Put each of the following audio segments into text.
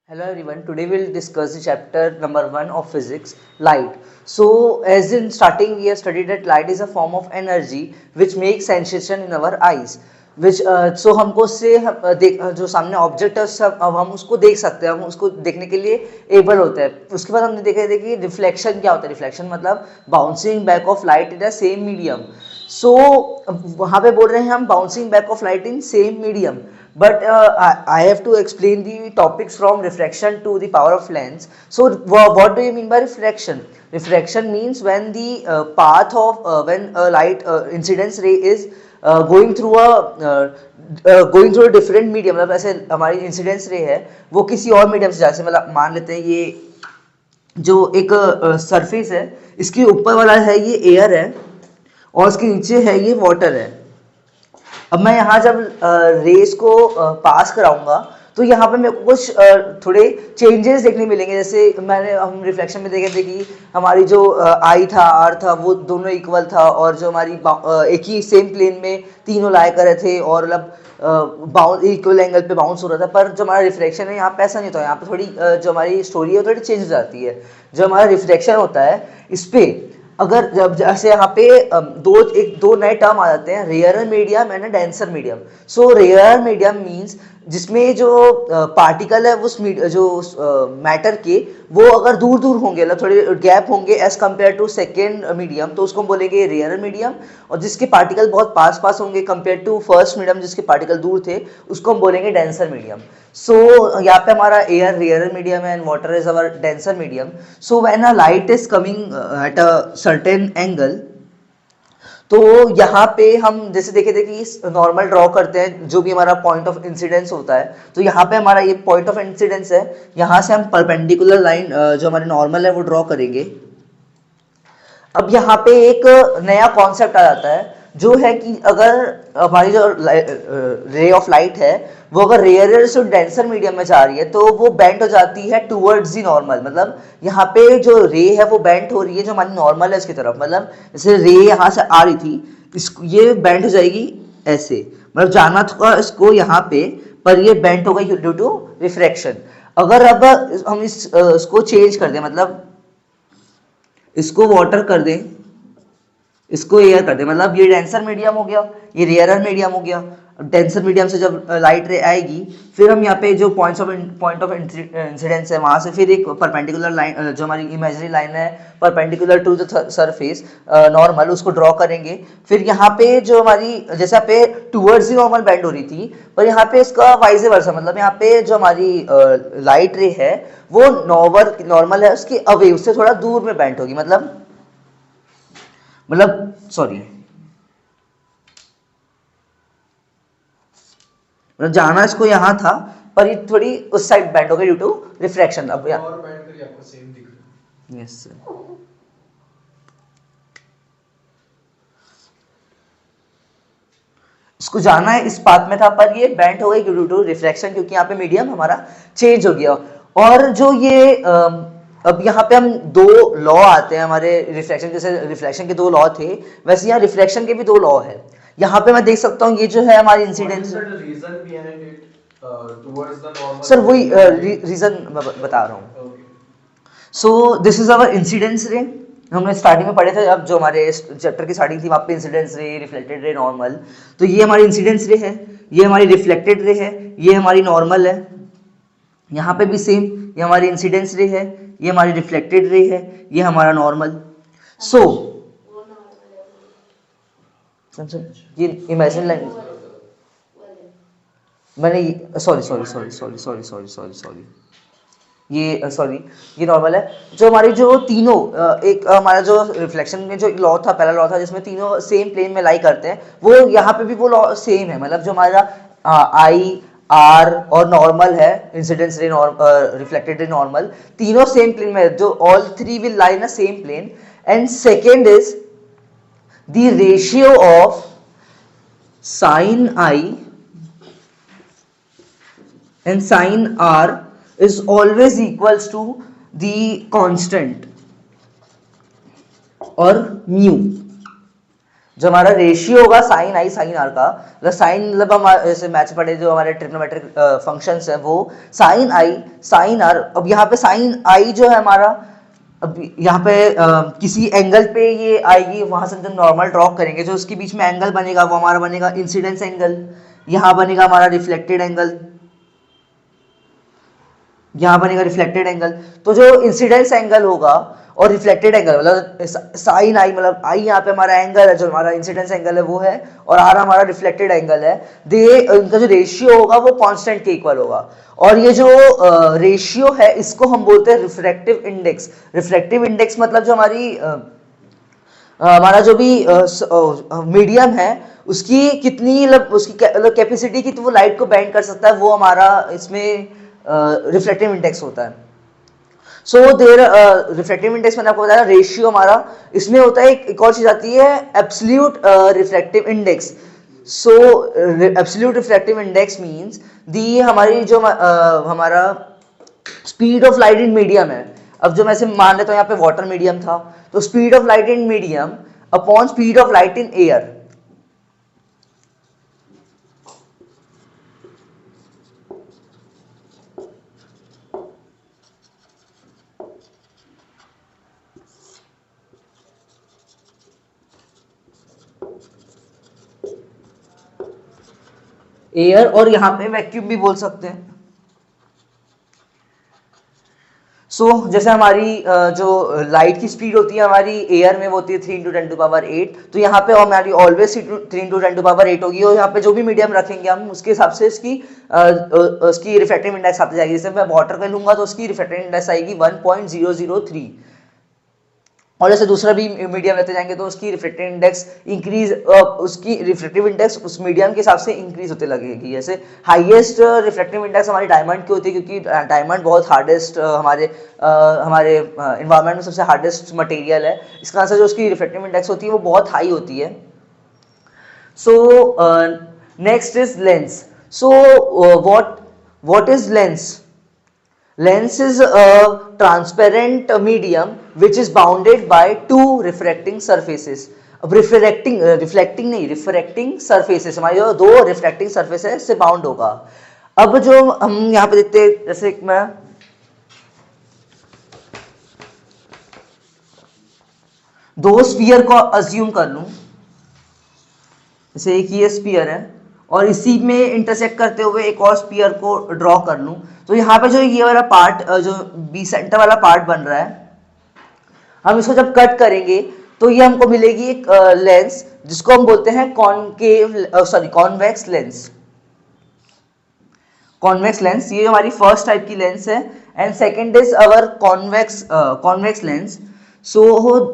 Hello everyone, today we'll discuss the chapter number 1 of physics, light. So as in starting we have studied that light is a form of energy which makes sensation in our eyes. which so हमको उससे जो सामने object है उससे अब हम उसको देख सकते हैं, हम उसको देखने के लिए एबल होते हैं. उसके बाद हमने देखा था कि रिफ्लेक्शन क्या होता है. रिफ्लेक्शन मतलब bouncing back of light in the same medium. So वहाँ पे बोल रहे हैं हम bouncing back of light in same medium. But I have to explain the topics from refraction to the power of lens. So what do you mean by refraction? Refraction means when the path of when a light incidence ray is going through a different medium. मतलब ऐसे हमारी incidence रे है वो किसी और medium से जैसे मतलब मान लेते हैं ये जो एक सरफेस है, इसके ऊपर वाला है ये एयर है और इसके नीचे है ये वाटर है. अब मैं यहाँ जब रेस को पास कराऊंगा तो यहाँ पे मेरे को कुछ थोड़े चेंजेस देखने मिलेंगे. जैसे हम रिफ्लेक्शन में देखे थे कि हमारी जो आई था, आर था, वो दोनों इक्वल था और जो हमारी एक ही सेम प्लेन में तीनों लाए कर रहे थे और मतलब इक्वल एंगल पे बाउंस हो रहा था. पर जो हमारा रिफ्लेक्शन है यहाँ पे ऐसा नहीं होता. यहाँ पे थोड़ी जो हमारी स्टोरी है वो थोड़ी चेंज हो जाती है. जो हमारा रिफ्लेक्शन होता है इस पर अगर जब जैसे यहाँ पे दो नए टर्म आ जाते हैं, rare medium and denser medium. So rare medium means जिसमें जो पार्टिकल है उस जो मैटर के वो अगर दूर दूर होंगे, मतलब थोड़े गैप होंगे as compare to second medium, तो उसको हम बोलेंगे रेयर मीडियम. और जिसके पार्टिकल बहुत पास पास होंगे कम्पेयर टू फर्स्ट मीडियम जिसके पार्टिकल दूर थे, उसको हम बोलेंगे डेंसर मीडियम. सो यहाँ पे हमारा एयर रेयर मीडियम है and water is our denser medium. So when a light is coming at a certain angle, तो यहाँ पे हम जैसे देखे थे कि नॉर्मल ड्रॉ करते हैं जो भी हमारा पॉइंट ऑफ इंसिडेंस होता है. तो यहाँ पे हमारा ये पॉइंट ऑफ इंसिडेंस है, यहाँ से हम परपेंडिकुलर लाइन जो हमारे नॉर्मल है वो ड्रॉ करेंगे. अब यहाँ पे एक नया कॉन्सेप्ट आ जाता है जो है कि अगर हमारी जो रे ऑफ लाइट है वो अगर रेयर से डेंसर मीडियम में जा रही है तो वो बेंड हो जाती है टूवर्ड्स दी नॉर्मल. मतलब यहाँ पे जो रे है वो बेंड हो रही है जो हमारी नॉर्मल है उसकी तरफ. मतलब जैसे रे यहाँ से आ रही थी, ये बेंड हो जाएगी ऐसे, मतलब जाना था इसको यहाँ पे, पर ये बेंड हो गई ड्यू टू रिफ्रैक्शन. अगर अब हम इसको चेंज कर दें, मतलब इसको वाटर कर दें, इसको एयर कर दे, मतलब ये डेंसर मीडियम हो गया, ये रेयरर मीडियम हो गया. डेंसर मीडियम से जब लाइट रे आएगी फिर हम यहाँ पे जो पॉइंट ऑफ इंसिडेंस है वहां से फिर एक परपेंडिकुलर लाइन जो हमारी इमेजिनरी लाइन है perpendicular to the surface normal, उसको ड्रॉ करेंगे. फिर यहाँ पे जो हमारी जैसे पे टूवर्ड्स ही नॉर्मल बेंड हो रही थी, पर यहाँ पे इसका वाइज वर्सा, मतलब यहाँ पे जो हमारी लाइट रे है वो नॉर्मल है उसके अवे, उससे थोड़ा दूर में बेंड होगी. मतलब सॉरी, मतलब जाना इसको यहाँ था पर ये थोड़ी उस साइड बेंड हो गई ड्यू टू रिफ्रैक्शन. अब और बेंड करिए, आपको सेम दिख रहा है. Yes sir. इसको जाना है इस पाथ में था पर ये बेंड हो गई ड्यू टू रिफ्रैक्शन, क्योंकि यहाँ पे मीडियम हमारा चेंज हो गया. और जो ये अब यहाँ पे हम दो लॉ आते हैं हमारे रिफ्लेक्शन, जैसे रिफ्लेक्शन के दो लॉ थे वैसे यहाँ रिफ्लेक्शन के भी दो लॉ है. यहाँ पे मैं देख सकता हूँ ये जो है हमारी इंसिडेंस. सर वही रीजन बता रहा हूँ. So this is our incidence रे. हमने स्टार्टिंग में पढ़े थे, अब जो हमारे चैप्टर की स्टार्टिंग थी वहाँ पे incidence ray, reflected ray, normal. तो ये हमारी इंसिडेंस रे है, ये हमारी रिफ्लेक्टेड रे है, ये हमारी नॉर्मल है. यहाँ पे भी सेम, ये हमारी इंसिडेंस रे है, ये हमारी रिफ्लेक्टेड रे है, ये हमारा नॉर्मल. सो ये इमेजिन लाइन मैंने सॉरी ये सॉरी ये नॉर्मल है. जो हमारी जो तीनों एक हमारा जो रिफ्लेक्शन में जो लॉ था, पहला लॉ था जिसमें तीनों सेम प्लेन में लाई करते हैं, वो यहाँ पे भी वो लॉ सेम है. मतलब जो हमारा आई, आर और नॉर्मल है, incidence ray, reflected ray, normal, तीनों सेम प्लेन में, जो all three will lie in a same plane. And second is the ratio of sine I and sin r is always equals to the constant or mu. जो हमारा ratio होगा sign I sign are का, मतलब sign मतलब हम जैसे math पढ़े जो हमारे ट्रिग्नोमेट्रिक फंक्शंस है वो साइन आई साइन आर। अब यहाँ पे साइन आई जो है हमारा, अब यहाँ पे किसी एंगल पे ये आएगी, वहां से जब नॉर्मल ड्रॉ करेंगे जो उसके बीच में एंगल बनेगा वो हमारा बनेगा इंसिडेंस एंगल, यहाँ बनेगा हमारा रिफ्लेक्टेड एंगल, यहाँ बनेगा रिफ्लेक्टेड एंगल। तो जो इंसिडेंस एंगल होगा और रिफ्लेक्टेड एंगल मतलब साइन आई मतलब आई यहाँ पे हमारा एंगल है, जो हमारा इंसिडेंस एंगल है वो है, और आर हमारा रिफ्लेक्टेड एंगल है, दे इनका जो रेशियो होगा वो कांस्टेंट के इक्वल होगा। और ये जो रेशियो है इसको हम बोलते हैं रिफ्रैक्टिव इंडेक्स। रिफ्रैक्टिव इंडेक्स मतलब जो हमारी हमारा जो भी मीडियम है उसकी कितनी मतलब उसकी कैपेसिटी की, तो वो लाइट को बेंड कर सकता है, वो हमारा इसमें रिफ्लेक्टिव इंडेक्स होता है। सो देयर रिफ्लेक्टिव इंडेक्स मैंने आपको बताया, रेशियो हमारा इसमें होता है। एक और चीज आती है absolute reflective index. So absolute reflective index means the हमारी जो हमारा speed of light in medium है। अब जो मैं से मान लेता हूँ यहाँ पे वाटर मीडियम था, तो speed of light in medium upon speed of light in air. Air, और यहाँ पे वैक्यूम भी बोल सकते हैं। सो जैसे हमारी जो लाइट की स्पीड होती है हमारी एयर में वो होती है 3 × 10⁸, तो यहाँ पे हमारी ऑलवेज 3 × 10⁸ होगी, और यहाँ पे जो भी मीडियम रखेंगे हम उसके हिसाब से उसकी रिफ्रैक्टिव इंडेक्स आती जाएगी। जैसे मैं वाटर का लूंगा तो उसकी रिफ्रैक्टिव इंडेक्स आएगी 1.003, और जैसे दूसरा भी मीडियम लेते जाएंगे तो उसकी रिफ्रैक्टिव इंडेक्स इंक्रीज, उसकी रिफ्रैक्टिव इंडेक्स उस मीडियम के हिसाब से इंक्रीज होते लगेगी। जैसे हाईएस्ट रिफ्रैक्टिव इंडेक्स हमारी डायमंड की होती है, क्योंकि डायमंड बहुत हार्डेस्ट हमारे इन्वायरमेंट में सबसे हार्डेस्ट मटेरियल है, इसका आंसर जो उसकी रिफ्रैक्टिव इंडेक्स होती है वो बहुत हाई होती है। So next is lens. So what is lens? Lens is a transparent medium which is bounded by two refracting surfaces. अब reflecting नहीं, refracting surfaces, हमारी जो दो refracting surfaces से bound होगा। अब जो हम यहाँ पे देखते हैं, जैसे मैं दो स्फीयर को अज्यूम कर लूं, जैसे एक ये स्फीयर है और इसी में इंटरसेक्ट करते हुए एक और स्फीयर को ड्रॉ कर लूं, तो यहाँ पे जो ये वाला पार्ट जो बी सेंटर वाला पार्ट बन रहा है, हम इसको जब कट करेंगे तो ये हमको मिलेगी एक लेंस जिसको हम बोलते हैं कॉन्वेक्स लेंस। कॉन्वेक्स लेंस ये हमारी फर्स्ट टाइप की लेंस है, and second is our convex lens. So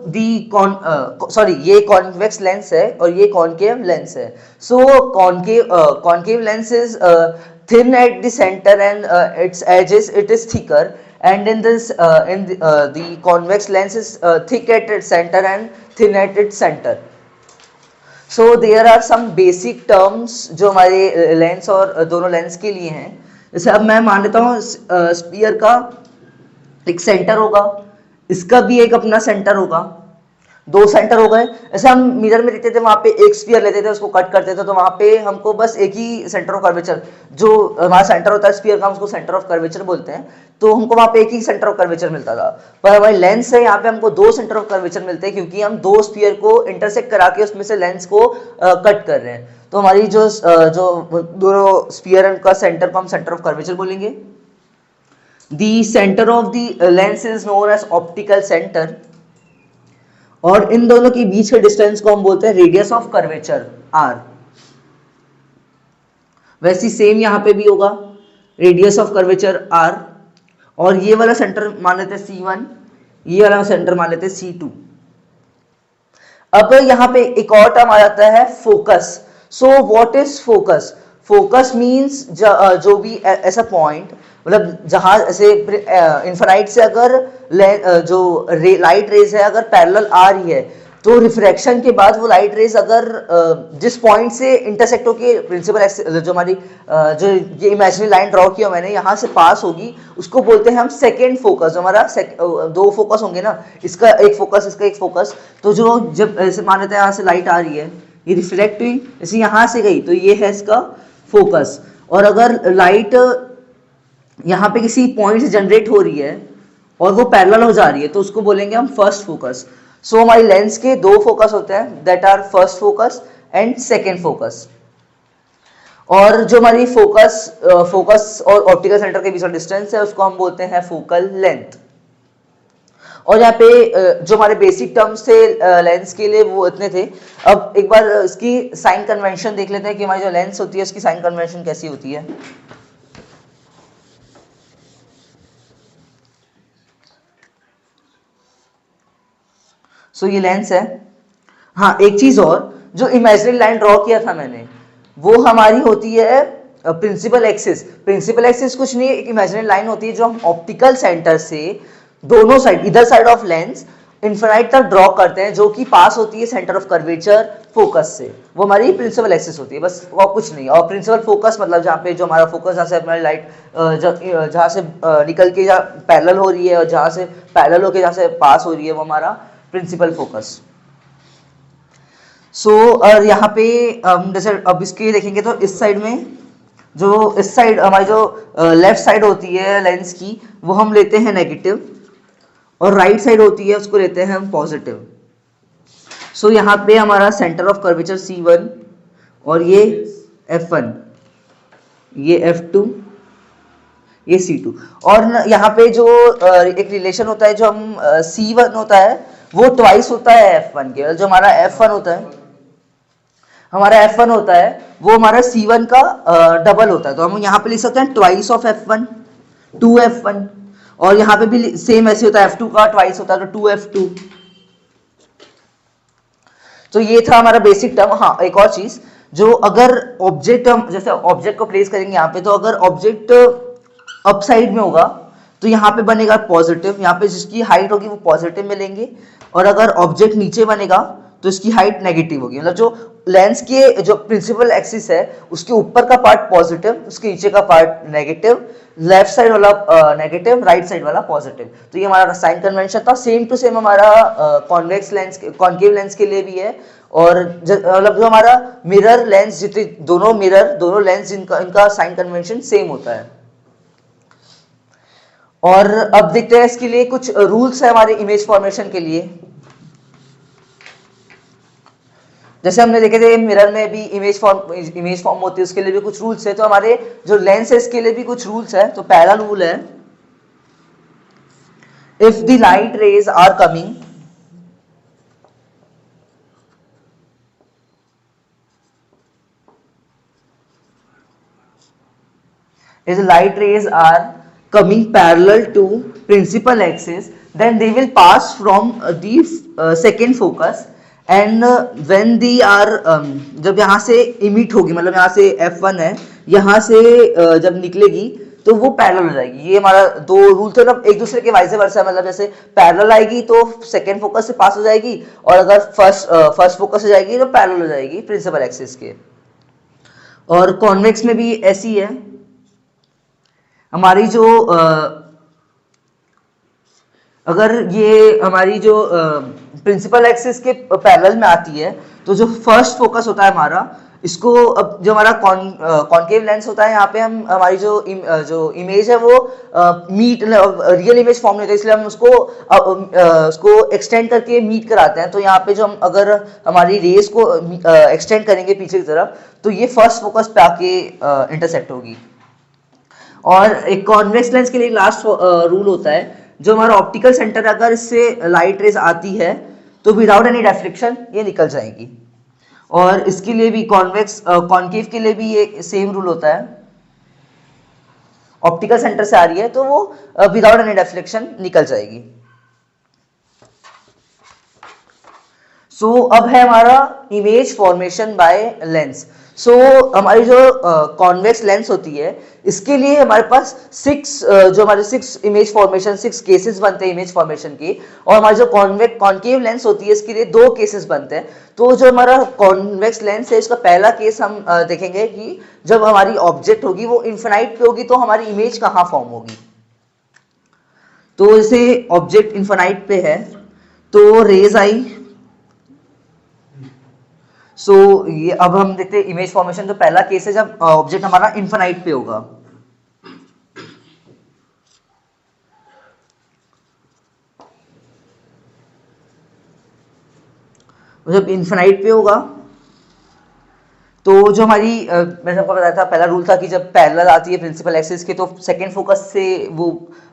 ये कॉन्वेक्स लेंस है और ये कॉनकेव लेंस है। So concave lens is thin at the center and its edges it is thicker, and the convex lens is thick at its center and thin at its center. So there are some basic terms जो हमारे lens और दोनों lens के लिए हैं। जैसे अब मैं मान लेता हूँ स्फीयर का एक सेंटर होगा, इसका भी एक अपना सेंटर होगा, दो सेंटर हो गए। ऐसे हम मिरर में देखते थे, वहां पे एक स्फीयर लेते थे, उसको कट करते थे, तो वहां पे हमको बस एक ही सेंटर ऑफ कर्वेचर, जो हमारा सेंटर होता है स्फीयर का, हम उसको सेंटर ऑफ कर्वेचर बोलते हैं, तो हमको वहां पे एक ही सेंटर ऑफ कर्वेचर मिलता था। पर हमारी लेंस है, यहाँ पे हमको दो सेंटर ऑफ कर्वेचर मिलते हैं, क्योंकि हम दो स्फीयर को इंटरसेक्ट करा के उसमें से लेंस को कट कर रहे हैं। तो हमारी जो दोनों स्फीयर का सेंटर को हम सेंटर ऑफ कर्वेचर बोलेंगे। The centre of the lens is known as optical centre, और इन दोनों के बीच के डिस्टेंस को हम बोलते हैं रेडियस ऑफ कर्वेचर आर। वैसे सेम यहां पे भी होगा, रेडियस ऑफ कर्वेचर आर, और ये वाला सेंटर मान लेते हैं C1, ये वाला सेंटर मान लेते हैं C2। अब यहां पे एक और टर्म आ जाता है focus. So what is focus? Focus means जो भी ऐसा पॉइंट, मतलब जहां ऐसे इन्फिनाइट से अगर जो लाइट रेज है अगर पैरेलल आ रही है, तो रिफ्रैक्शन के बाद वो लाइट रेज अगर जिस पॉइंट से इंटरसेक्ट होके प्रिंसिपल जो हमारी जो ये इमेजिनरी लाइन ड्रॉ किया मैंने यहाँ से पास होगी, उसको बोलते हैं हम सेकेंड फोकस। जो हमारा दो फोकस होंगे ना, इसका एक फोकस, इसका एक फोकस। तो जो जब ऐसे मान लेते हैं यहाँ से लाइट आ रही है, ये रिफ्लेक्ट हुई, जैसे यहाँ से गई, तो ये है इसका फोकस। और अगर लाइट यहाँ पे किसी पॉइंट से जनरेट हो रही है और वो पैरेलल हो जा रही है, तो उसको बोलेंगे हम फर्स्ट फोकस। सो हमारी लेंस के दो फोकस होते हैं, that are first focus and second focus. और जो हमारी फोकस और ऑप्टिकल सेंटर के बीच का डिस्टेंस है, उसको हम बोलते हैं फोकल लेंथ। और यहाँ पे जो हमारे बेसिक टर्म्स थे लेंस के लिए, वो इतने थे। अब एक बार इसकी साइन कन्वेंशन देख लेते हैं कि हमारी जो लेंस होती है उसकी साइन कन्वेंशन कैसी होती है। सो ये लेंस है। हाँ, एक चीज और, जो इमेजिनरी लाइन ड्रॉ किया था मैंने, वो हमारी होती है प्रिंसिपल एक्सिस। प्रिंसिपल एक्सिस कुछ नहीं, एक इमेजिनरी लाइन होती है जो हम ऑप्टिकल सेंटर से दोनों साइड, इधर साइड ऑफ लेंस इन्फिनाइट तक ड्रॉ करते हैं, जो कि पास होती है सेंटर ऑफ कर्वेचर फोकस से। वो हमारी प्रिंसिपल एक्सिस होती है, बस और कुछ नहीं। और प्रिंसिपल फोकस मतलब जहाँ पे जो हमारा फोकस, जहाँ से हमारी लाइट जहाँ से निकल के जहाँ पैरेलल हो रही है और जहाँ से पैरेलल होके जहाँ से पास हो रही है, वो हमारा प्रिंसिपल फोकस। सो और यहाँ पे जैसे अब इसके देखेंगे तो इस साइड में, जो इस साइड हमारी जो लेफ्ट साइड होती है लेंस की, वो हम लेते हैं नेगेटिव, और राइट साइड होती है उसको लेते हैं हम पॉजिटिव। सो यहाँ पे हमारा सेंटर ऑफ कर्वेचर C1, और ये F1, ये F2, ये C2। और यहाँ पे जो एक रिलेशन होता है, जो हम C1 होता है वो ट्वाइस होता है F1 के। जो हमारा F1 होता है, वो हमारा C1 का डबल होता है। तो हम यहाँ पे लिख सकते हैं ट्वाइस ऑफ F1, 2F1। और यहाँ पे भी सेम ऐसे होता है, F2 का ट्वाइस होता है, तो 2F2। तो ये था हमारा बेसिक टर्म। हाँ, एक और चीज, जो अगर ऑब्जेक्ट हम जैसे ऑब्जेक्ट को प्लेस करेंगे यहाँ पे, तो अगर ऑब्जेक्ट अप साइड में होगा तो यहाँ पे बनेगा पॉजिटिव, यहाँ पे जिसकी हाइट होगी वो पॉजिटिव में लेंगे। और अगर ऑब्जेक्ट नीचे बनेगा तो इसकी हाइट नेगेटिव होगी। मतलब जो लेंस के जो प्रिंसिपल एक्सिस है, उसके ऊपर का पार्ट पॉजिटिव, उसके नीचे का पार्ट नेगेटिव, लेफ्ट साइड वाला नेगेटिव, राइट साइड वाला पॉजिटिव। तो ये हमारा साइन कन्वेंशन था। सेम टू सेम हमारा कॉन्वेक्स लेंस, कॉन्केव लेंस के लिए भी है। और मतलब जो हमारा मिरर लेंस, जितने दोनों लेंस इनका साइन कन्वेंशन सेम होता है। और अब देखते हैं इसके लिए कुछ रूल्स है हमारे इमेज फॉर्मेशन के लिए। जैसे हमने देखे थे मिरर में भी इमेज फॉर्म होती है, उसके लिए भी कुछ रूल्स है। तो हमारे जो लेंस है इसके लिए भी कुछ रूल्स है। तो पहला रूल है, if the light rays are coming, if the light rays are coming parallel to principal axis, then they will pass from the second focus, and when they are जब यहाँ से इमिट होगी, मतलब यहाँ से F1 है, यहाँ से जब निकलेगी तो वो पैरेलल हो जाएगी। ये हमारा दो रूल थे, मतलब एक दूसरे के वाइस वर्सा। मतलब जैसे पैरेलल आएगी तो सेकेंड फोकस से पास हो जाएगी, और अगर फर्स्ट फोकस से जाएगी तो पैरेलल हो जाएगी प्रिंसिपल एक्सिस के। और कॉन्वेक्स में भी ऐसी है। हमारी जो अगर ये हमारी जो प्रिंसिपल एक्सिस के पैरेलल में आती है, तो जो फर्स्ट फोकस होता है हमारा, इसको अब जो हमारा कॉन्केव लेंस होता है, यहाँ पे हम हमारी जो इमेज है वो रियल इमेज फॉर्म नहीं होता, इसलिए हम उसको एक्सटेंड करके मीट कराते हैं। तो यहाँ पे जो हम अगर हमारी रेस को एक्सटेंड करेंगे पीछे की तरफ, तो ये फर्स्ट फोकस पे आके इंटरसेक्ट होगी। और एक कॉन्वेक्स लेंस के लिए लास्ट रूल होता है, जो हमारा ऑप्टिकल सेंटर, अगर इससे लाइट रेज आती है तो विदाउट एनी रिफ्लेक्शन ये निकल जाएगी। और इसके लिए भी कॉन्केव के लिए भी ये सेम रूल होता है। ऑप्टिकल सेंटर से आ रही है तो वो विदाउट एनी रिफ्लेक्शन निकल जाएगी। सो अब है हमारा इमेज फॉर्मेशन बाय लेंस। सो हमारी जो कॉन्वेक्स लेंस होती है, इसके लिए हमारे पास जो हमारे 6 इमेज फॉर्मेशन, 6 केसेस बनते हैं इमेज फॉर्मेशन के, और हमारी जो कॉन्केव लेंस होती है इसके लिए 2 केसेस बनते हैं। तो जो हमारा कॉन्वेक्स लेंस है इसका पहला केस हम देखेंगे कि जब हमारी ऑब्जेक्ट होगी वो इन्फिनाइट पे होगी तो हमारी इमेज कहाँ फॉर्म होगी। तो जैसे ऑब्जेक्ट इन्फिनाइट पे है तो रेज आई, सो ये अब हम देखते हैं इमेज फॉर्मेशन। तो पहला केस है जब ऑब्जेक्ट हमारा इन्फिनाइट पे होगा। जब इन्फिनाइट पे होगा तो जो हमारी मैंने आपको बताया था पहला रूल था कि जब पैरेलल आती है प्रिंसिपल एक्सिस के तो सेकेंड फोकस से वो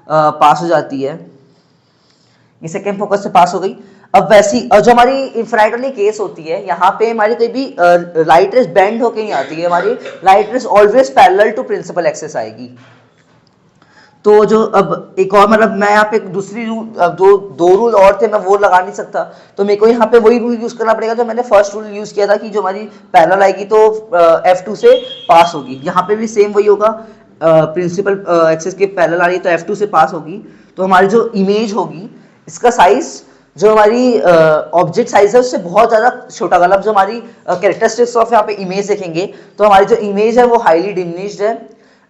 पास हो जाती है। ये सेकेंड फोकस से पास हो गई। अब वैसी जो हमारी इन्फिनाइट वाली केस होती है, यहाँ पे हमारी कोई भी लाइट रेस बेंड होके नहीं आती है, हमारी light rays always parallel to principal axis आएगी। तो जो अब एक और मतलब मैं यहाँ पे दूसरी रूल दो रूल और थे, मैं वो लगा नहीं सकता, तो मेरे को यहाँ पे वही रूल यूज करना पड़ेगा जो मैंने फर्स्ट रूल यूज किया था कि जो हमारी पैरेलल आएगी तो F2 से पास होगी। यहाँ पे भी सेम वही होगा, प्रिंसिपल एक्सिस के पैरेलल आ रही है तो F2 से पास होगी। तो हमारी जो इमेज होगी इसका साइज जो हमारी ऑब्जेक्ट साइज है उससे बहुत ज़्यादा छोटा, मतलब जो हमारी कैरेक्टरिस्टिक्स ऑफ यहाँ पे इमेज देखेंगे तो हमारी जो इमेज है वो हाईली डिमिनिश्ड है,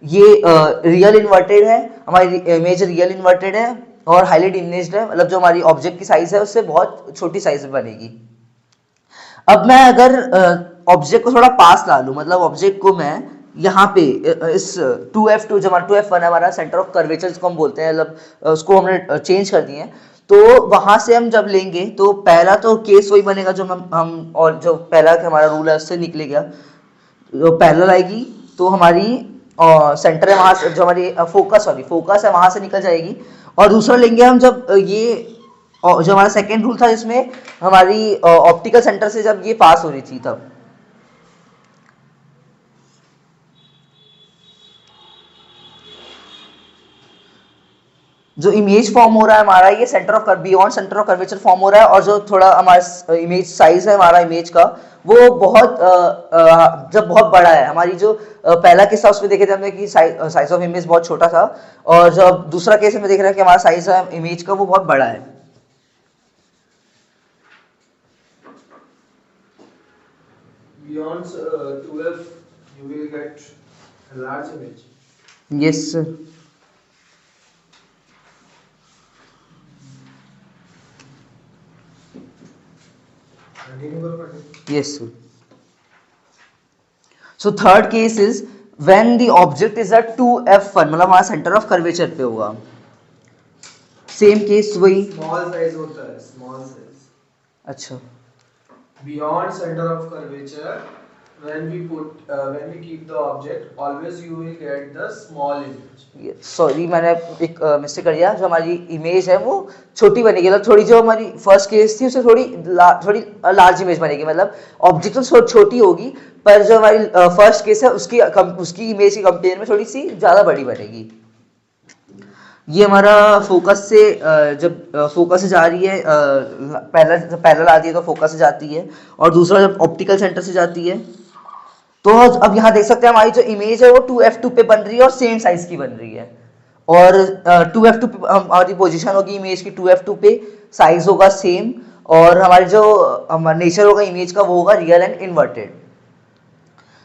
ये रियल इन्वर्टेड है, हमारी इमेज रियल इन्वर्टेड है और हाईली डिमिनिश्ड है, मतलब जो हमारी ऑब्जेक्ट की साइज है उससे बहुत छोटी साइज में बनेगी। अब मैं अगर ऑब्जेक्ट को थोड़ा पास ला लूँ, मतलब ऑब्जेक्ट को मैं यहाँ पे इस 2F2 जो हमारा 2F1 है हमारा सेंटर ऑफ कर्वेचर जिसको हम बोलते हैं, मतलब उसको हमने चेंज कर दिए हैं, तो वहां से हम जब लेंगे तो पहला तो केस वही बनेगा जो हम और जो पहला हमारा रूल है उससे निकलेगा, जो पैरेलल आएगी तो हमारी सेंटर है वहां से, जो हमारी फोकस है वहां से निकल जाएगी। और दूसरा लेंगे हम जब ये जो हमारा सेकेंड रूल था इसमें हमारी ऑप्टिकल सेंटर से जब ये पास हो रही थी तब जो इमेज फॉर्म हो रहा है हमारा ये centre of beyond centre of curvature form हो रहा है, और जो थोड़ा हमारा इमेज साइज है हमारा इमेज का वो बहुत जब बहुत बड़ा है, हमारी जो पहला केस था उसमें देखे थे हमने कि साइज ऑफ इमेज बहुत छोटा था, और जब दूसरा केस में देख रहे हैं कि हमारा साइज है इमेज का वो बहुत बड़ा है। Beyond 12 you will get a large image. Yes sir. Yes sir. So third case is when the object is at 2F1, मतलब हमारा सेंटर ऑफ कर्वेचर पे होगा। सेम केस वही स्मॉल साइज होता है, स्मॉल साइज। अच्छा, Beyond center of curvature, when we keep the object, always you will get the small image. Sorry मैंने एक मिस्टेक कर दिया, जो हमारी इमेज है वो छोटी बनेगी, मतलब थोड़ी जो हमारी फर्स्ट केस थी उससे थोड़ी लार्ज इमेज बनेगी, मतलब ऑब्जेक्ट तो छोटी होगी पर जो हमारी फर्स्ट केस है उसकी इमेज की कंपेयर में थोड़ी सी ज़्यादा बड़ी बनेगी। ये हमारा फोकस से जब फोकस से जा रही है, पैरेलल आती है तो फोकस से जाती है, और दूसरा जब ऑप्टिकल सेंटर से जाती है तो अब यहाँ देख सकते हैं हमारी जो इमेज है वो 2F2 पे बन रही है और सेम साइज की बन रही है, और 2F2 पे हमारी पोजीशन होगी इमेज की 2F2 पे, साइज होगा सेम, और हमारी जो हमारा नेचर होगा इमेज का वो होगा रियल एंड इन्वर्टेड।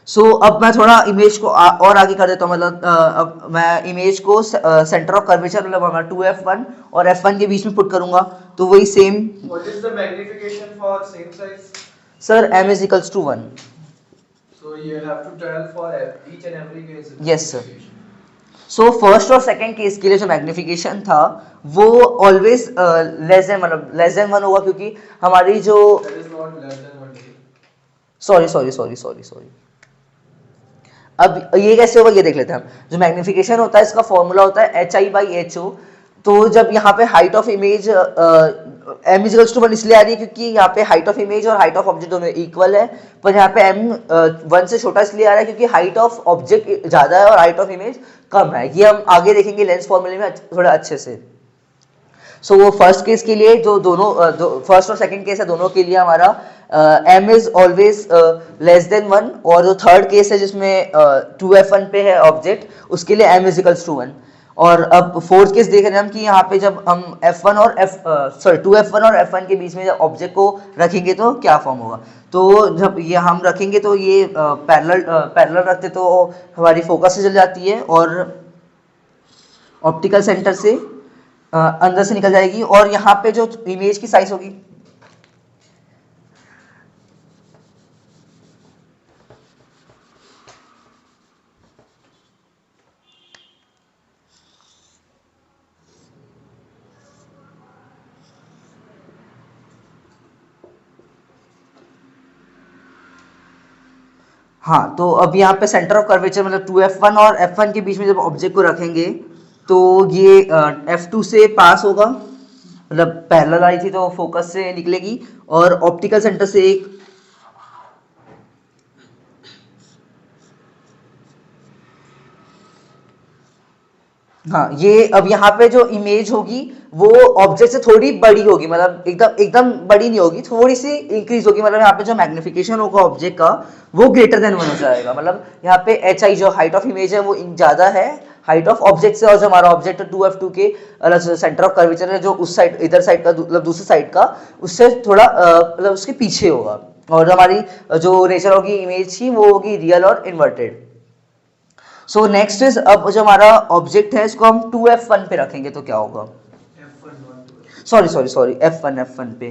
सो अब मैं थोड़ा इमेज को और आगे कर देता हूँ, मतलब अब मैं इमेज को सेंटर ऑफ कर्वेचर मतलब हमारा 2F1 और F1 के बीच में पुट करूंगा, तो वही same. What is the magnification for same size? Sir m is equals to 1. So you have to tell for each and every case. Yes sir. So first और second case के लिए जो magnification था वो always less than मतलब less than 1 होगा, क्योंकि हमारी जो That is not less than 1. Sorry अब ये कैसे होगा ये देख लेते हैं हम। जो मैग्निफिकेशन होता है इसका फॉर्मूला होता है HI/HO। तो जब यहाँ पे height of image m equals to 1 इसलिए आ रही है क्योंकि यहाँ पे हाइट ऑफ इमेज और हाइट ऑफ ऑब्जेक्ट दोनों इक्वल है, पर यहाँ पे m 1 से छोटा इसलिए आ रहा है क्योंकि हाइट ऑफ ऑब्जेक्ट ज़्यादा है और हाइट ऑफ इमेज कम है। ये हम आगे देखेंगे लेंस फॉर्मूले में थोड़ा अच्छे से। सो वो फर्स्ट केस के लिए जो दोनों फर्स्ट और सेकंड केस है दोनों के लिए हमारा m is always less than 1, और जो थर्ड केस है जिसमें 2f1 पे है ऑब्जेक्ट, उसके लिए m इज इक्वल्स टू 1। और अब फोर्थ केस देख रहे हैं हम कि यहाँ पे जब हम f1 और f सॉरी 2f1 और f1 के बीच में जब ऑब्जेक्ट को रखेंगे तो क्या फॉर्म होगा। तो जब ये हम रखेंगे तो ये पैरेलल पैरेलल रखते तो हमारी फोकस से चल जाती है और ऑप्टिकल सेंटर से अंदर से निकल जाएगी, और यहाँ पे जो इमेज की साइज होगी, हाँ, तो अब यहाँ पे सेंटर ऑफ कर्वेचर मतलब 2f1 और f1 के बीच में जब ऑब्जेक्ट को रखेंगे तो ये f2 से पास होगा, मतलब पैरेलल आई थी तो फोकस से निकलेगी, और ऑप्टिकल सेंटर से एक, हाँ, ये अब यहाँ पे जो इमेज होगी वो ऑब्जेक्ट से थोड़ी बड़ी होगी, मतलब एकदम एकदम बड़ी नहीं होगी, थोड़ी सी इंक्रीज होगी, मतलब यहाँ पे जो मैग्निफिकेशन होगा ऑब्जेक्ट का वो ग्रेटर देन 1 हो जाएगा, मतलब यहाँ पे एच आई जो हाइट ऑफ इमेज है वो ज़्यादा है हाइट ऑफ ऑब्जेक्ट से, और जो हमारा ऑब्जेक्ट 2f2 के सेंटर ऑफ कर्वेचर है जो उस साइड इधर साइड का मतलब दूसरी साइड का उससे थोड़ा मतलब उसके पीछे होगा, और हमारी जो नेचर होगी इमेज की वो होगी रियल और इन्वर्टेड। सो नेक्स्ट इज, अब जो हमारा ऑब्जेक्ट है इसको हम 2f1 पे रखेंगे तो क्या होगा। F1 not 2F. Sorry sorry sorry, f1 पे,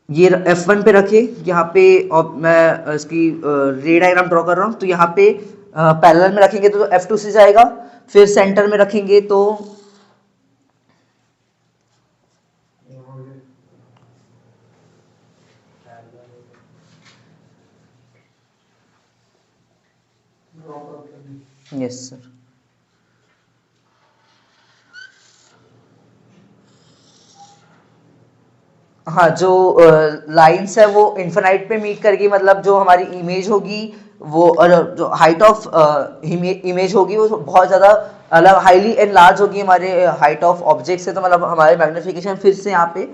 ये f1 पे रखे यहाँ पे, और मैं इसकी रे डायग्राम ड्रॉ कर रहा हूँ, तो यहाँ पे पैरेलल में रखेंगे तो f2 से जाएगा, फिर सेंटर में रखेंगे तो यस सर, हाँ, जो लाइंस है वो इन्फिनाइट पे मीट करेगी, मतलब जो हमारी इमेज होगी वो जो हाइट ऑफ इमेज होगी वो बहुत ज़्यादा मतलब हाईली एनलार्ज होगी हमारे हाइट ऑफ ऑब्जेक्ट से, तो मतलब हमारे मैग्निफिकेशन फिर से यहाँ पे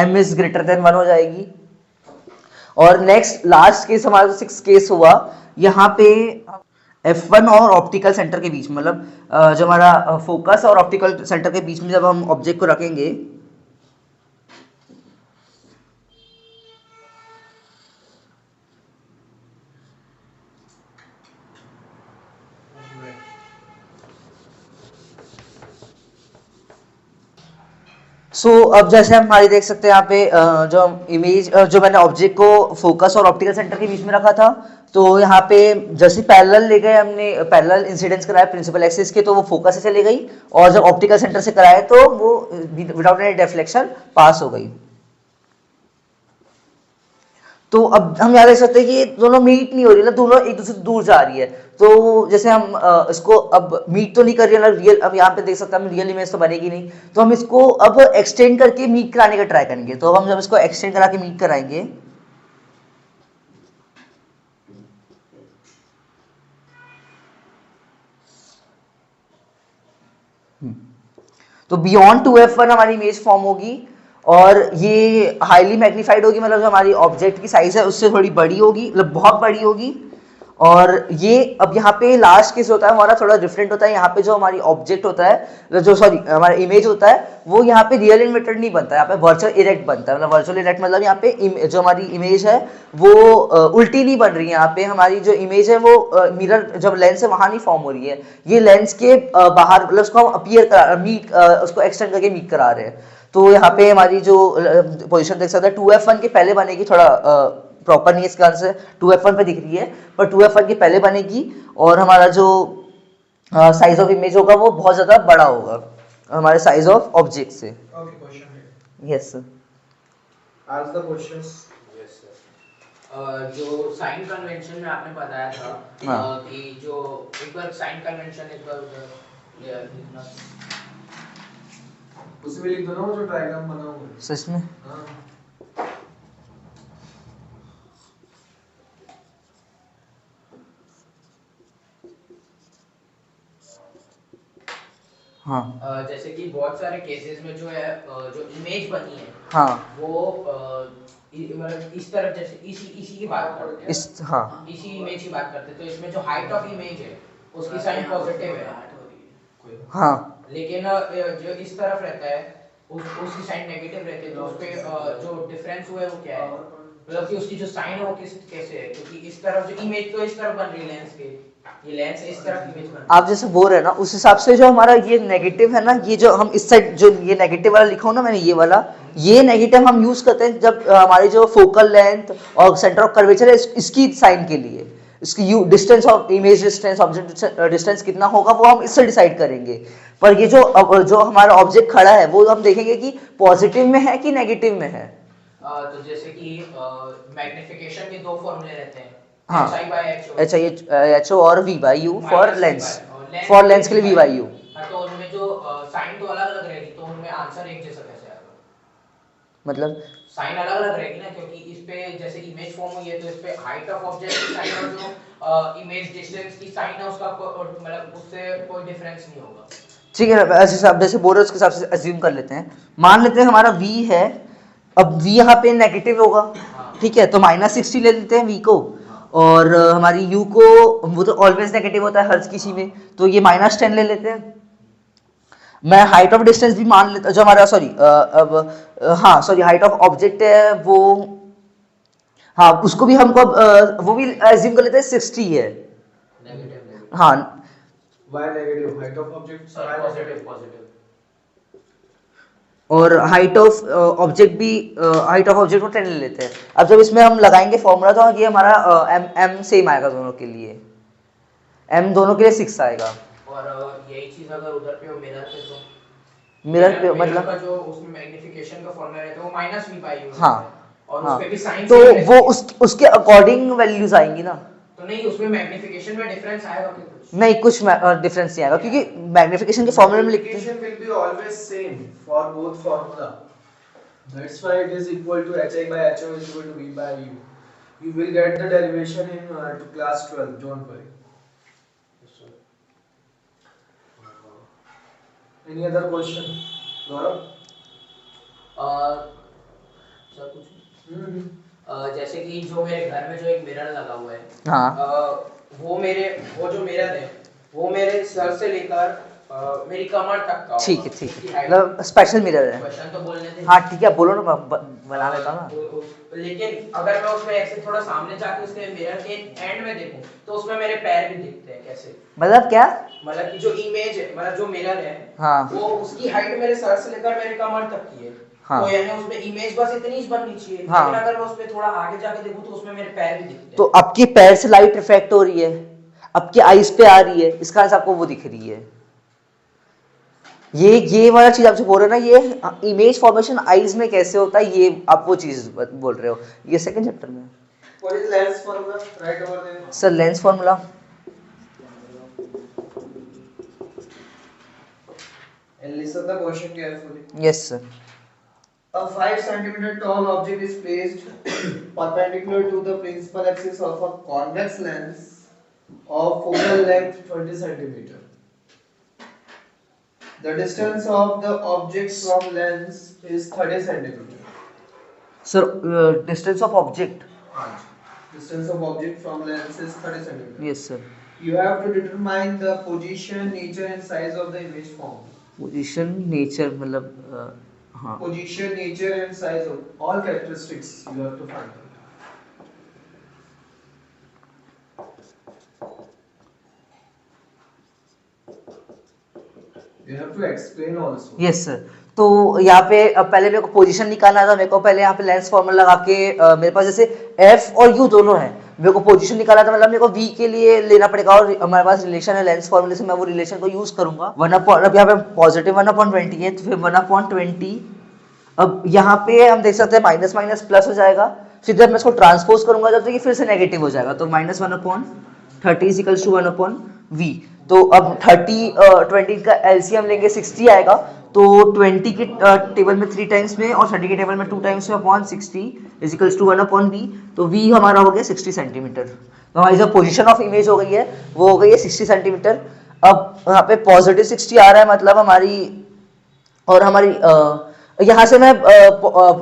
m इज ग्रेटर देन 1 हो जाएगी। और नेक्स्ट लास्ट केस हमारा जो 6 केस हुआ, यहाँ पे f1 और ऑप्टिकल सेंटर के बीच में, मतलब जो हमारा फोकस और ऑप्टिकल सेंटर के बीच में जब हम ऑब्जेक्ट को रखेंगे, सो अब जैसे हम हमारी देख सकते हैं यहाँ पे जो इमेज जो मैंने ऑब्जेक्ट को फोकस और ऑप्टिकल सेंटर के बीच में रखा था, तो यहाँ पे जैसे पैरेलल ले गए हमने, पैरेलल इंसिडेंस कराया प्रिंसिपल एक्सिस के, तो वो फोकस से चली गई, और जब ऑप्टिकल सेंटर से कराए तो वो विदाउट एनी डिफ्लेक्शन पास हो गई। तो अब हम यहाँ देख सकते हैं कि ये दोनों मीट नहीं हो रही, ना दोनों एक दूसरे से दूर जा रही है, तो जैसे हम इसको अब मीट तो नहीं कर रही है ना रियल, अब यहाँ पे देख सकते हैं हम रियल इमेज तो बनेगी नहीं, तो हम इसको अब एक्सटेंड करके मीट कराने का ट्राई करेंगे, तो हम जब इसको एक्सटेंड करा के मीट कराएंगे तो बियॉन्ड 2f1 हमारी इमेज फॉर्म होगी, और ये हाईली मैग्नीफाइड होगी, मतलब जो हमारी ऑब्जेक्ट की साइज है उससे थोड़ी बड़ी होगी, मतलब बहुत बड़ी होगी। और ये अब यहाँ पे लास्ट केस होता है हमारा थोड़ा डिफरेंट होता है, यहाँ पे जो हमारी ऑब्जेक्ट होता है जो सॉरी हमारा इमेज होता है वो यहाँ पे रियल इन्वर्टेड नहीं बनता है, यहाँ पे वर्चुअल इरेक्ट बनता है, मतलब वर्चुअल इरेक्ट मतलब यहाँ पे जो हमारी इमेज है वो उल्टी नहीं बन रही है, यहाँ पे हमारी जो इमेज है वो मिरर जब लेंस है वहां नहीं फॉर्म हो रही है, ये लेंस के बाहर, मतलब उसको हम अपीयर करा मीट उसको एक्सटेंड करके मीट करा रहे हैं, तो यहाँ पे हमारी जो पोजीशन देख सकते हैं 2f1 के पहले बनेगी, थोड़ा प्रॉपर नहीं है इसका आंसर, 2f1 पे दिख रही है पर 2f1 के पहले बनेगी, और हमारा जो साइज ऑफ इमेज होगा वो बहुत ज़्यादा बड़ा होगा हमारे साइज ऑफ ऑब्जेक्ट से। Okay, question है. Yes sir, Ask the questions. Yes sir. जो साइन कन्वेंशन में आपने बताया था हाँ। कि जो एक बार साइन कन्वेंशन एक बार लिखना। उसी में लिख दो ना वो जो डायग्राम बना हुआ है. सच में हाँ. हाँ जैसे कि बहुत सारे केसेस में जो है जो इमेज बनी है हाँ वो मतलब इस तरफ, जैसे इसी इसी की बात करते हैं, इस हाँ इसी इमेज की बात करते हैं, तो इसमें जो हाइट ऑफ इमेज है उसकी साइन पॉजिटिव है, हाँ लेकिन जो इस तरफ रहता है उसकी साइन नेगेटिव रहती है, तो उस पे जो डिफरेंस हुआ है वो क्या है, मतलब कि उसकी जो साइन है वो कैसे है, क्योंकि इस तरफ जो इमेज तो इस तरफ बन रही है लेंस के, ये लेंस इस तरफ इमेज बन रही आप जैसे बोल रहे हैं ना उस हिसाब से जो हमारा ये नेगेटिव है ना, ये जो हम इस साइड जो ये नेगेटिव वाला लिखा हूं ना मैंने, ये वाला, ये नेगेटिव हम यूज करते हैं जब हमारी जो फोकल लेंथ और सेंटर ऑफ कर्वेचर है इसकी साइन के लिए, इसकी you distance of image distance object distance कितना होगा वो हम इससे डिसाइड करेंगे। पर ये जो हमारा ऑब्जेक्ट खड़ा है वो हम देखेंगे कि पॉजिटिव में है कि नेगेटिव में है। तो जैसे कि मैग्निफिकेशन के दो फॉर्मूले रहते हैं, हाँ HI/HO, HO और V/U फॉर -V/, लेंस, और फॉर लेंस के लिए V/U। हाँ, तो उनमें जो साइन तो अलग अलग रहेगी, तो उनमें आंसर एक जैसा कैसे आएगा? मतलब साइन अलग अलग रहेगी ना, क्योंकि इस पे जैसे इमेज फॉर्म हुई है तो इस पे हाइट ऑफ ऑब्जेक्ट की साइन और जो इमेज डिस्टेंस की साइन है उसका मतलब उससे कोई डिफरेंस नहीं होगा। ठीक है, ऐसे हिसाब जैसे बोल रहे हो उसके हिसाब से अज्यूम कर लेते हैं। मान लेते हैं हमारा V है, अब V यहाँ पे नेगेटिव होगा, ठीक है, तो -60 ले लेते हैं V को, और हमारी U को, वो तो ऑलवेज नेगेटिव होता है हर किसी में, तो ये -10 ले लेते हैं। मैं हाइट ऑफ डिस्टेंस भी मान लेता, जो हमारा सॉरी हाँ सॉरी हाइट ऑफ ऑब्जेक्ट है वो, हाँ उसको भी हमको वो भी एज्यूम कर लेते हैं 60 है। नेगेटिव हाँ Why negative? Height of object sorry positive positive. और हाइट ऑफ ऑब्जेक्ट भी, हाइट ऑफ ऑब्जेक्ट को 10 ले लेते हैं। अब जब इसमें हम लगाएंगे फॉर्मूला तो ये हमारा m सेम आएगा दोनों के लिए, m दोनों के लिए 6 आएगा। और यही चीज अगर उधर पे हो मिरर पे, तो मिरर पे का मतलब जो उसमें मैग्निफिकेशन का फॉर्मूला रहता है वो -V/U हाँ और हाँ, उस पे भी साइन तो वो उसके अकॉर्डिंग वैल्यूज आएंगी ना। तो नहीं, उसमें मैग्निफिकेशन में डिफरेंस आएगा कि कुछ? नहीं, कुछ डिफरेंस नहीं आएगा क्योंकि मैग्निफिकेशन के फॉर्मूले में लिखते हैं। Multiplication will be always same for both formula. That's why it is equal to HI/HO is equal to V/U. You will get the derivation in class 12. Don't worry. Any other question, Gaurav? Sir कुछ जैसे कि जो मेरे घर में जो एक mirror लगा हुआ है, हाँ वो जो मिरर है वो मेरे सर से लेकर मेरी कमर तक का ठीक है होगा, ठीक उसकी है, height। मतलब स्पेशल मिरर है। क्वेश्चन तो बोलने थे। हाँ ठीक है, बोलो ना, बना लेता हूँ ना। लेकिन अगर मैं उसमें ऐसे थोड़ा सामने जाके उसके मिरर के एंड में देखूं तो उसमें मेरे पैर भी दिखते हैं, कैसे? मतलब क्या? मतलब कि जो इमेज है, मतलब जो मिरर है हाँ वो उसकी हाइट मेरे सर से लेकर मेरे कमर तक की है, हाँ तो यानी उसमें इमेज बस इतनी ही बननी चाहिए, हाँ। लेकिन अगर मैं उसमें थोड़ा आगे जाके देखूं तो उसमें मेरे पैर भी दिखते हैं। तो आपके पैर से लाइट रिफ्लेक्ट हो रही है, आपके आईज पे आ रही है, इसका वजह से आपको वो दिख रही है। ये वाला चीज आप जो बोल रहे हो ना, ये इमेज फॉर्मेशन आईज में कैसे होता है, ये आप वो चीज बोल रहे हो, ये सेकंड चैप्टर में। What is lens formula? Right over there. Sir lens formula, And listen the question carefully. Yes sir. A 5 centimeter tall object is placed perpendicular to the principal axis of a convex lens of focal length 20 centimeter. The distance of the object from lens is 30 centimeter. Sir distance of object, Distance of object from lens is 30 centimeter. Yes sir. You have to determine the position, nature and size of the image form. Position nature मतलब हाँ Position, nature and size of all characteristics you have to find out. You have to explain also. Yes sir. तो यहाँ पे पहले मेरे को position निकालना था, मेरे को पहले यहाँ पे लेंस फॉर्मूला लगा के मेरे पास जैसे एफ और यू दोनों है, मेरे को पोजीशन निकालना था, मतलब मेरे को वी के लिए लेना पड़ेगा, और हमारे पास रिलेशन है लेंस फॉर्मूले से, मैं वो रिलेशन को यूज करूंगा। अब यहाँ पे पॉजिटिव 1/20 है, तो फिर 1/20, अब यहाँ पे हम देख सकते हैं माइनस माइनस प्लस हो जाएगा, फिर जब मैं इसको ट्रांसपोज करूंगा जब तक ये फिर से नेगेटिव हो जाएगा, तो -1/30 इक्वल्स टू 1/v। तो अब 20 का एलसीएम लेंगे 60 आएगा, तो 20 के टेबल में 3 टाइम्स में और 30 के टेबल में 2 टाइम्स में upon 60 is equals to 1/v। तो v हमारा हो गया 60 सेंटीमीटर। तो हमारी जो पोजीशन ऑफ इमेज हो गई है वो हो गई है 60 सेंटीमीटर। अब यहाँ पे पॉजिटिव 60 आ रहा है, मतलब हमारी और हमारी यहाँ से मैं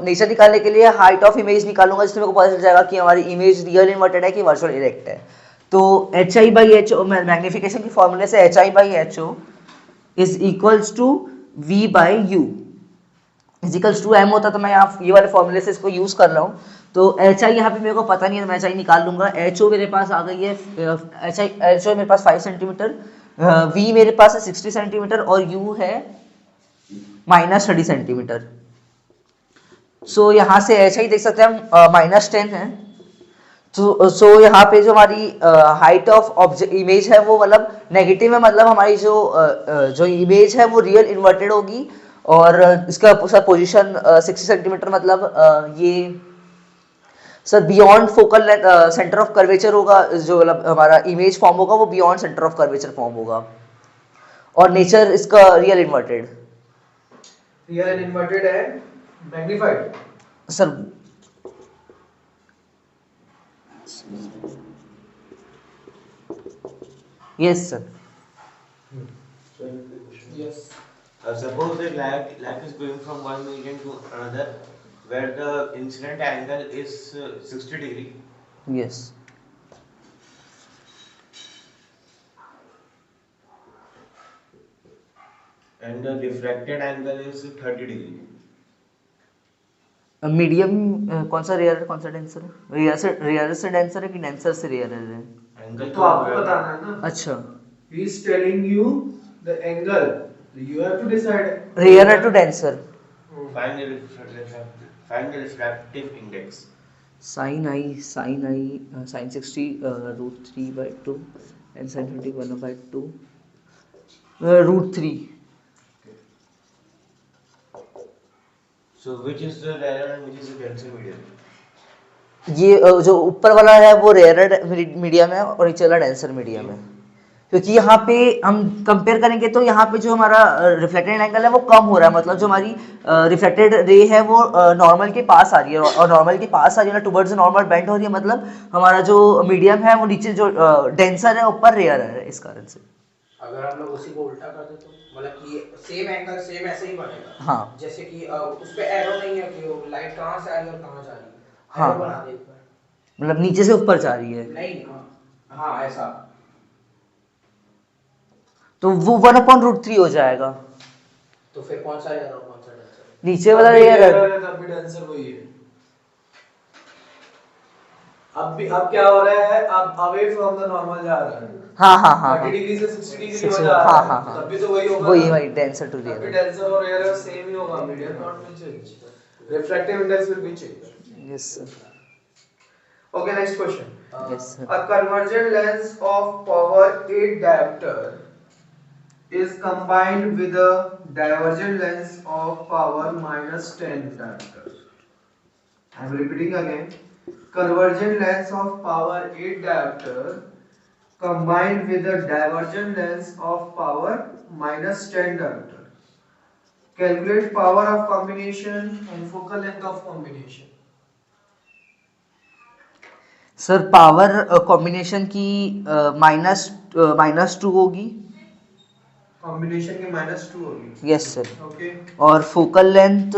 नेचर निकालने के लिए हाइट ऑफ इमेज निकालूंगा, जिससे मेरे को पता चल जाएगा कि हमारी इमेज रियल इन्वर्टेड है कि वर्चुअल इरेक्ट है। तो H I by H O, magnification की फॉर्मूले से H I by H O is equals to V by U equals to M होता, तो मैं यहाँ ये वाले फॉर्मूले से इसको यूज कर रहा हूँ। तो एच आई यहाँ पे मेरे को पता नहीं है, तो मैं एच आई निकाल लूंगा। एच ओ मेरे पास आ गई है, एच ओ मेरे पास 5 सेंटीमीटर, वी मेरे पास है 60 सेंटीमीटर और यू है -30 सेंटीमीटर। सो यहाँ से एच आई देख सकते हैं हम -10 है। सो यहाँ पे जो हमारी हाइट ऑफ ऑब्जेक्ट इमेज है वो मतलब नेगेटिव है, मतलब हमारी जो इमेज है वो रियल इन्वर्टेड होगी। और इसका सर पोजीशन 60 सेंटीमीटर, मतलब ये sir beyond focal centre of curvature होगा, जो मतलब हमारा इमेज फॉर्म होगा वो beyond centre of curvature form होगा। और नेचर इसका real inverted and magnified. Sir yes sir. Yes. Suppose that light is going from one medium to another, where the incident angle is 60 degree, yes and the diffracted angle is 30 degree. Medium कौन सा rare है, कौन सा denser है? Rare से denser है कि denser से रेयर है? Angle तो आपको बताना है ना। अच्छा, He is telling you the angle. You have to decide. Rare है to denser. find the refractive index. Sine I sine 60 √3/2 and sine 20 1/2 √3। So which is the rarer and which is the denser medium? ये जो ऊपर वाला है वो rare medium है और नीचे वाला डेंसर मीडियम है, क्योंकि यहाँ पे हम कंपेयर करेंगे तो यहाँ पे जो हमारा रिफ्लेक्टेड एंगल है वो कम हो रहा है, मतलब जो हमारी रिफ्लेक्टेड रे है वो नॉर्मल के पास आ रही है, और नॉर्मल के पास आ रही है ना, टुवर्ड्स नॉर्मल बेंड हो रही है, मतलब हमारा जो मीडियम है वो नीचे जो डेंसर है ऊपर रेयर है, इस कारण से। अगर हम लोग उसी को उल्टा कर दे तो मतलब कि सेम एंगल सेम ऐसे ही बनेगा। हाँ जैसे कि उस पे एरो नहीं है कि वो लाइट कहाँ से आ रही है और कहाँ जा रही है। हाँ। एरो बना दे एक बार। मतलब नीचे से ऊपर जा रही है, नहीं, हाँ ऐसा। तो वो 1/√3 हो जाएगा। तो फिर कौन सा एरो कौन सा डेंसर? नीचे वाला रेयर है, तब भी डेंसर वही है। अब क्या हो रहा है, अब अवे फ्रॉम द नॉर्मल जा रहा है। हाँ 30 डिग्री से 60 डिग्री 60 हो जा रहा है। हाँ। तब भी तो वही होगा, वही डेंसर टू तब भी रेयर। डेंसर और रेयर सेम ही होगा, medium not will change, refractive index will be change. Yes sir. Okay, next question. Yes, sir. A convergent lens of power 8 diopter is combined with a divergent lens of power -10 diopter. I am repeating again. Convergent lens of power 8 diopter combined with a divergent lens of power -10 diopter. Calculate power of combination and focal length of combination. Sir power combination की -2 होगी। Combination के -2 होगी। Yes sir. Okay. और focal length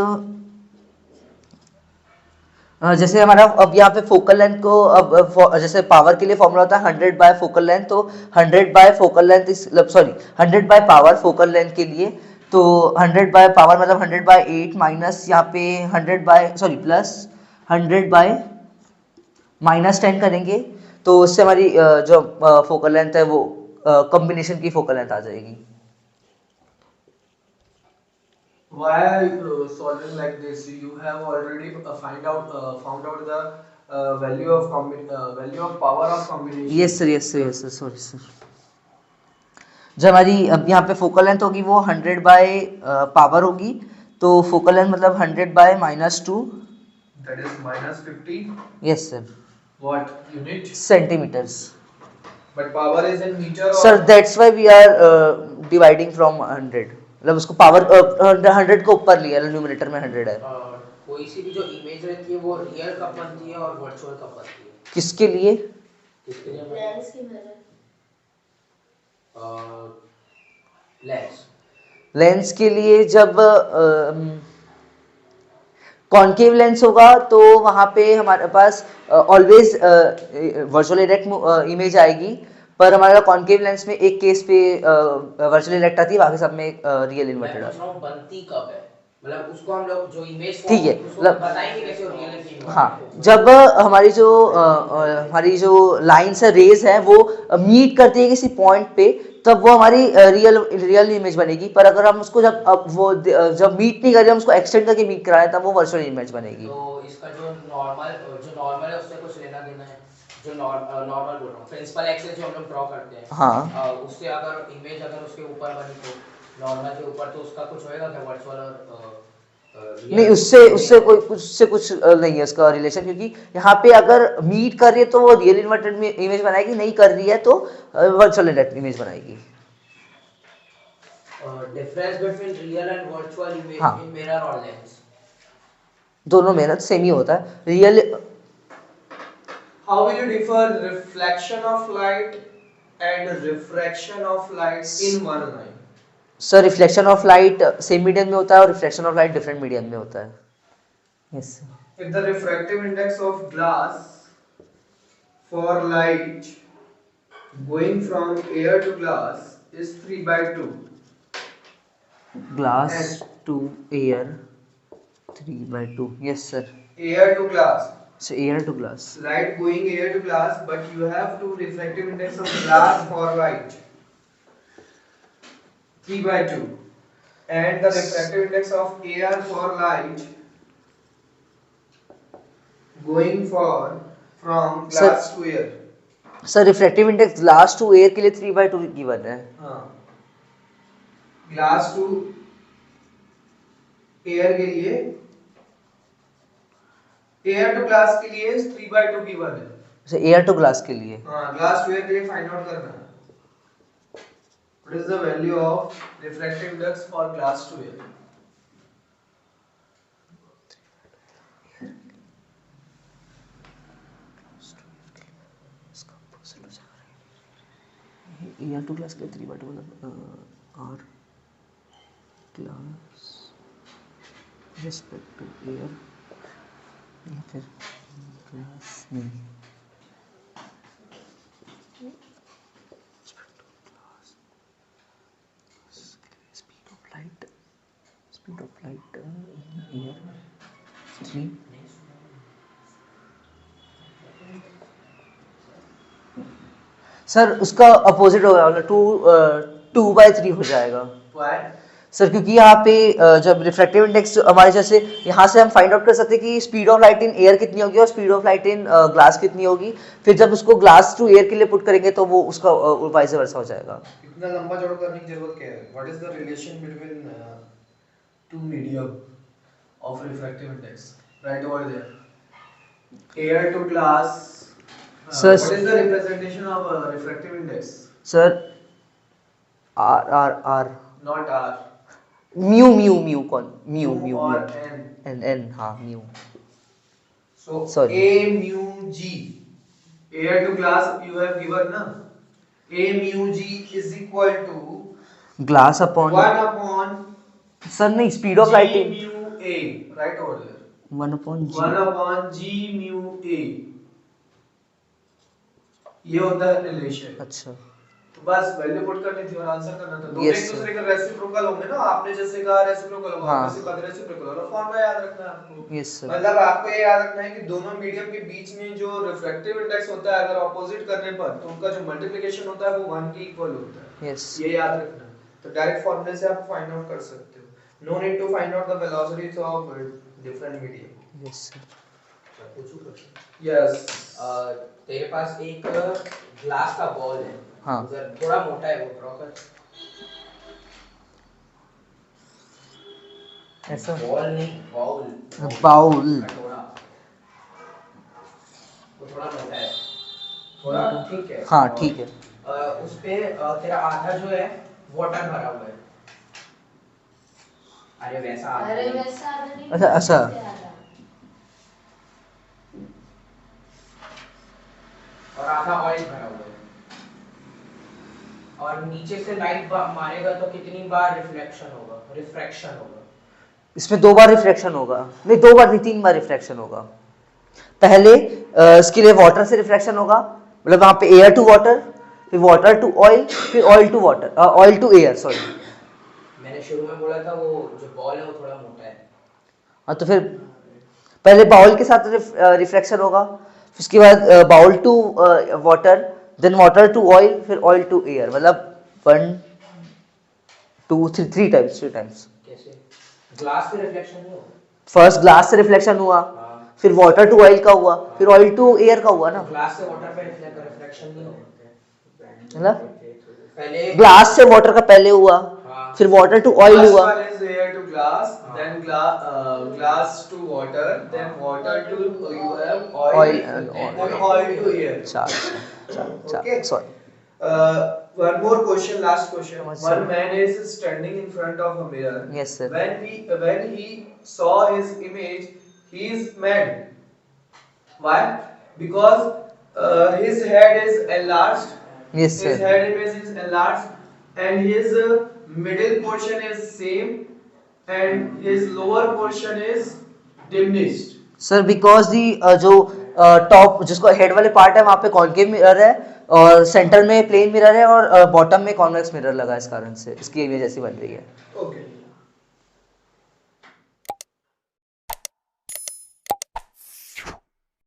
जैसे हमारा अब यहाँ पे फोकल लेंथ को अब जैसे पावर के लिए फॉर्मूला होता है 100 बाय फोकल लेंथ, तो 100 bye focal length sorry 100 by power focal length के लिए, तो 100 बाय पावर मतलब 100 बाय 8 माइनस यहाँ पे 100 बाय सॉरी प्लस 100 बाय -10 करेंगे, तो उससे हमारी जो फोकल लेंथ है वो कॉम्बिनेशन की फोकल लेंथ आ जाएगी। Why are you solving like this? You have already found out the value of power of combination. Yes sir sorry sir. जब हमारी अब यहाँ पे फोकल लेंथ होगी वो 100 बाय पावर होगी, तो फोकल लेंथ मतलब 100 by -2, That is -50. Yes sir, What unit? Centimetres. But power is in meter. Sir that's why we are dividing from 100, मतलब उसको पावर 100 को ऊपर लिया, न्यूमरेटर में 100 है। कोई सी भी जो इमेज रहती है वो रियल कब बनती है और वर्चुअल कब बनती है? किसके लिए? किसके लिए? लेंस की मिरर। लेंस लेंस के लिए जब कॉन्केव लेंस होगा तो वहाँ पे हमारे पास ऑलवेज वर्चुअल डायरेक्ट इमेज आएगी, पर हमारा कॉन्केव लेंस में एक केस पे वर्चुअल डायरेक्ट आती है, बाकी सब में रियल मैं इन्वर्टेड पूछ आती रहा हूँ बनती कब है, मतलब उसको हम लोग जो इमेज ठीक है, उसको मतलब बताएंगे कैसे वो रियल है कि है। हाँ, इन्वर्टेड है। जब हमारी जो लाइन्स है, रेज है, वो मीट करती है किसी पॉइंट पे, तब वो हमारी रियल इमेज बनेगी। पर अगर हम उसको जब जब मीट नहीं कर रहे, हम उसको एक्सटेंड करके मीट करा रहे, तब वो वर्चुअल इमेज बनेगी। तो इसका जो नॉर्मल है उससे कुछ लेना देना है, जो नॉर्मल बोल रहा हूँ प्रिंसिपल एक्सेस जो हम लोग ड्रॉ करते हैं, हाँ, उससे अगर इमेज अगर उसके ऊपर बनी तो नॉर्मल के ऊपर, तो उसका कुछ होएगा क्या वर्चुअल और नहीं, रियल उससे कुछ नहीं है उसका रिलेशन, क्योंकि यहाँ पे अगर मीट कर रही है तो वो रियल इन्वर्टेड इमेज बनाएगी, नहीं कर रही है तो वर्चुअल इमेज बनाएगी। Difference between real and virtual image हाँ, इन मिरर और लेंस। दोनों मेहनत सेम ही होता है। Real How will you differ reflection of light and refraction of light in one line? Sir, reflection of light same medium में होता है और reflection of light different medium में होता है। Yes. If the refractive index of glass for light going from air to glass is 3 by 2 glass and to air 3/2, yes sir. air to glass, so air to glass, light going air to glass, but you have to refractive index of glass for light 3 by 2 and the refractive index of air for light going for from glass to air. Sir reflective index glass to air के लिए 3/2 given है। हाँ, glass to air के लिए, air to glass के लिए 3 by 2 given है। Sir air to glass के लिए, हाँ, ग्लास टू एयर के लिए फाइंड आउट करना है। What is the value of refractive index for glass to air? Air to glass के लिए 3/2 मतलब R glass respect to air, या फिर ग्लास नहीं, speed of light air 3। Sir उसका अपोजिट होगा, 2/3 हो जाएगा। Why? सर क्योंकि यहाँ पे जब रिफ्रैक्टिव इंडेक्स हमारे, जैसे यहाँ से हम फाइंड आउट कर सकते हैं कि speed of light in air कितनी होगी और speed of light in glass कितनी होगी, फिर जब उसको ग्लास टू एयर के लिए पुट करेंगे तो वो उसका वाइस वर्सा हो जाएगा। इतना लंबा जोड़ करने की जरूरत क्या है? What is the relation between two medium of refractive index? Right over there. Air to glass. Sir, What is the representation of refractive index? Sir R Not R. Mu कौन म्यू or N. एन, हाँ mu. So Sorry. A mu G. Air to glass you have given na. A mu G is equal to glass upon 1 upon sir नहीं, speed of G light mu A. Right over there. 1/G। 1 upon G mu A. ये होता है relation. अच्छा, तो बस value put करनी थी और आंसर करना था। दोनों Yes, एक sir. दूसरे के रेसिप्रोकल होंगे ना, आपने जैसे कहा रेसिप्रोकल होगा, हाँ. वैसे कहा रेसिप्रोकल होगा। फॉर्मूला याद रखना है आपको। Yes sir. मतलब आपको ये याद रखना है कि दोनों मीडियम के बीच में जो रिफ्रैक्टिव इंडेक्स होता है, अगर ऑपोजिट करने पर तो उनका जो मल्टीप्लिकेशन होता है वो 1 के इक्वल होता है। यस, ये याद रखना है। तो डायरेक्ट फॉर्मूले से आप फाइंड आउट कर सकते हो। No need to find out the velocities of different medium. Yes sir. Yes. तेरे पास एक ग्लास का बॉल है, हाँ। उधर थोड़ा मोटा है, वो ड्रॉ कर। ऐसा बॉल नहीं, बाउल। बाउल, कटोरा। वो थोड़ा मोटा है, थोड़ा ठीक है। हाँ ठीक है। उस पे तेरा आधा जो है वाटर भरा हुआ है। अरे वैसा आधा अरे नहीं। वैसा आधा नहीं, अच्छा, अच्छा। वैसे आधा। और आधा ऑयल भरा हुआ है। और नीचे से लाइट मारेगा तो कितनी बार रिफ्रैक्शन होगा? इसमें 2 बार रिफ्रैक्शन होगा, नहीं 2 बार नहीं 3 बार रिफ्रैक्शन होगा। पहले इसके लिए वाटर से रिफ्रैक्शन होगा, मतलब वहां पे एयर टू वाटर, फिर वाटर टू ऑयल, फिर oil to water, oil to air, sorry. मैंने शुरू में बोला था वो जो बॉल है वो थोड़ा मोटा है। हाँ तो फिर पहले बाउल के साथ रिफ्रैक्शन होगा, फिर उसके बाद bowl to water, then water to oil, फिर ऑयल टू एयर, मतलब 1 2 3 टाइम्स। कैसे? ग्लास से रिफ्लेक्शन नहीं होगा? फर्स्ट ग्लास से रिफ्लेक्शन हुआ, हाँ। फिर वाटर टू ऑयल का हुआ, फिर ऑयल टू एयर का हुआ ना, ग्लास से वाटर पे रिफ्लेक्शन नहीं होगा? मतलब पहले ग्लास से वाटर का पहले हुआ, हाँ। फिर वाटर टू ऑयल First हुआ, one is air to glass, then glass to water, then water to you have oil, Oil and and then oil to air. Okay. Sorry. One more question, last question. Yes, One sir. man is standing in front of a mirror. Yes, sir. When he saw his image, he is mad. Why? Because his head is enlarged. Yes, His sir. head image is enlarged, and his middle portion is same, and his lower portion is diminished. Sir because the जो top जिसको head वाले part है वहाँ पे concave mirror है, और centre में plane mirror है, और बॉटम में कॉन्वेक्स मिरर लगा है, इस कारण से इसकी इमेज ऐसी बन रही है। Okay.